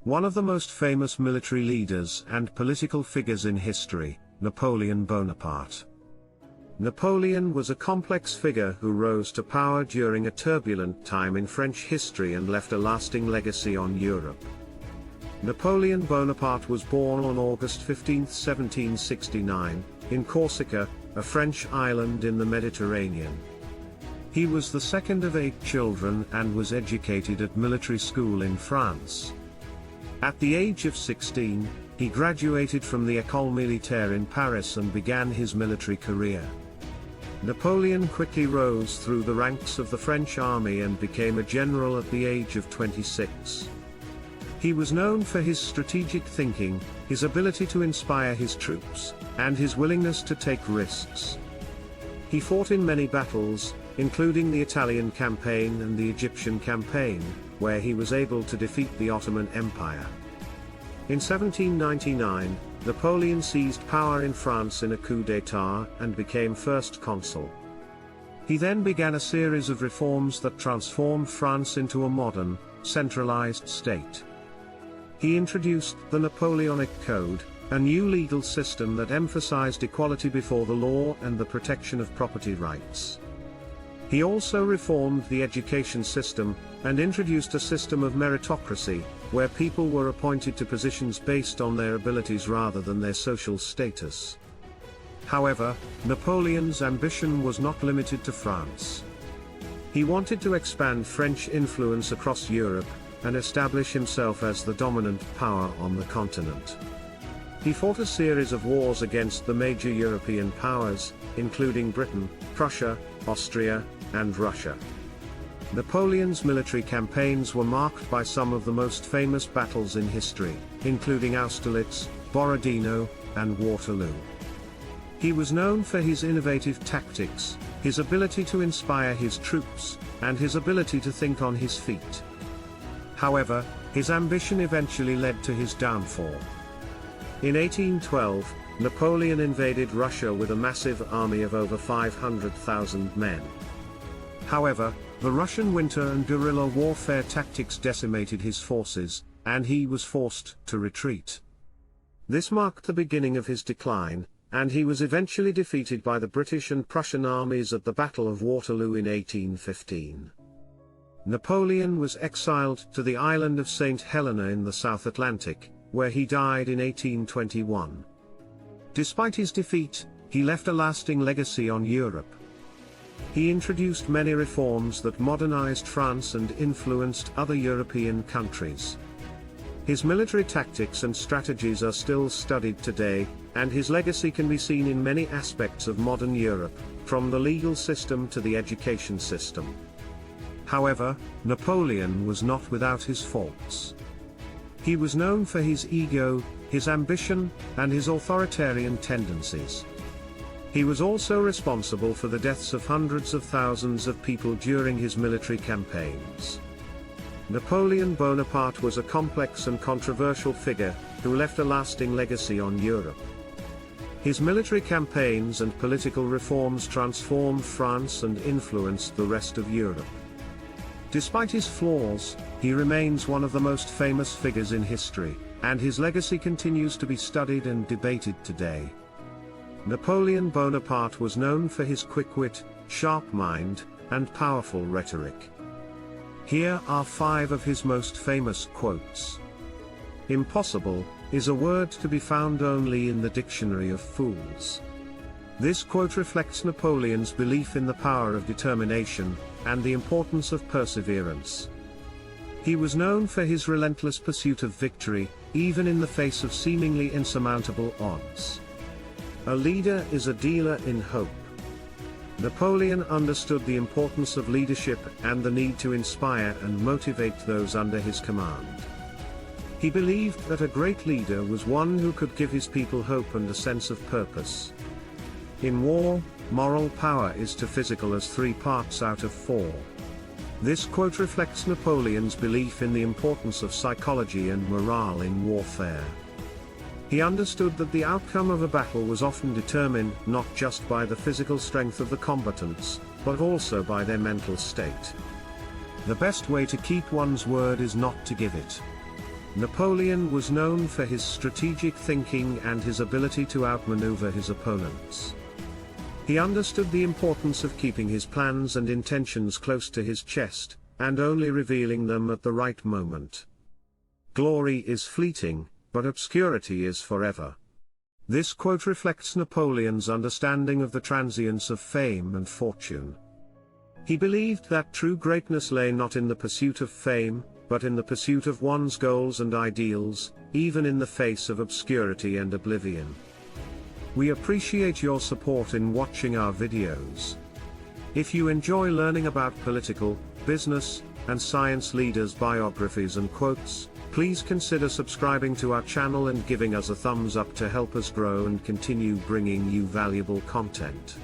One of the most famous military leaders and political figures in history, Napoleon Bonaparte. Napoleon was a complex figure who rose to power during a turbulent time in French history and left a lasting legacy on Europe. Napoleon Bonaparte was born on August 15, 1769, in Corsica, a French island in the Mediterranean. He was the second of 8 children and was educated at military school in France. At the age of 16, he graduated from the Ecole Militaire in Paris and began his military career. Napoleon quickly rose through the ranks of the French army and became a general at the age of 26. He was known for his strategic thinking, his ability to inspire his troops, and his willingness to take risks. He fought in many battles, including the Italian campaign and the Egyptian campaign, where he was able to defeat the Ottoman Empire. In 1799, Napoleon seized power in France in a coup d'état and became First Consul. He then began a series of reforms that transformed France into a modern, centralized state. He introduced the Napoleonic Code, a new legal system that emphasized equality before the law and the protection of property rights. He also reformed the education system, and introduced a system of meritocracy, where people were appointed to positions based on their abilities rather than their social status. However, Napoleon's ambition was not limited to France. He wanted to expand French influence across Europe, and establish himself as the dominant power on the continent. He fought a series of wars against the major European powers, including Britain, Prussia, Austria, and Russia. Napoleon's military campaigns were marked by some of the most famous battles in history, including Austerlitz, Borodino, and Waterloo. He was known for his innovative tactics, his ability to inspire his troops, and his ability to think on his feet. However, his ambition eventually led to his downfall. In 1812, Napoleon invaded Russia with a massive army of over 500,000 men. However, the Russian winter and guerrilla warfare tactics decimated his forces, and he was forced to retreat. This marked the beginning of his decline, and he was eventually defeated by the British and Prussian armies at the Battle of Waterloo in 1815. Napoleon was exiled to the island of St. Helena in the South Atlantic, where he died in 1821. Despite his defeat, he left a lasting legacy on Europe. He introduced many reforms that modernized France and influenced other European countries. His military tactics and strategies are still studied today, and his legacy can be seen in many aspects of modern Europe, from the legal system to the education system. However, Napoleon was not without his faults. He was known for his ego, his ambition, and his authoritarian tendencies. He was also responsible for the deaths of hundreds of thousands of people during his military campaigns. Napoleon Bonaparte was a complex and controversial figure, who left a lasting legacy on Europe. His military campaigns and political reforms transformed France and influenced the rest of Europe. Despite his flaws, he remains one of the most famous figures in history, and his legacy continues to be studied and debated today. Napoleon Bonaparte was known for his quick wit, sharp mind, and powerful rhetoric. Here are 5 of his most famous quotes. "Impossible is a word to be found only in the dictionary of fools." This quote reflects Napoleon's belief in the power of determination, and the importance of perseverance. He was known for his relentless pursuit of victory, even in the face of seemingly insurmountable odds. "A leader is a dealer in hope." Napoleon understood the importance of leadership and the need to inspire and motivate those under his command. He believed that a great leader was one who could give his people hope and a sense of purpose. In war, moral power is to physical as 3 parts out of 4. This quote reflects Napoleon's belief in the importance of psychology and morale in warfare. He understood that the outcome of a battle was often determined not just by the physical strength of the combatants, but also by their mental state. The best way to keep one's word is not to give it. Napoleon was known for his strategic thinking and his ability to outmaneuver his opponents. He understood the importance of keeping his plans and intentions close to his chest, and only revealing them at the right moment. Glory is fleeting, but obscurity is forever. This quote reflects Napoleon's understanding of the transience of fame and fortune. He believed that true greatness lay not in the pursuit of fame, but in the pursuit of one's goals and ideals, even in the face of obscurity and oblivion. We appreciate your support in watching our videos. If you enjoy learning about political, business, and science leaders' biographies and quotes, please consider subscribing to our channel and giving us a thumbs up to help us grow and continue bringing you valuable content.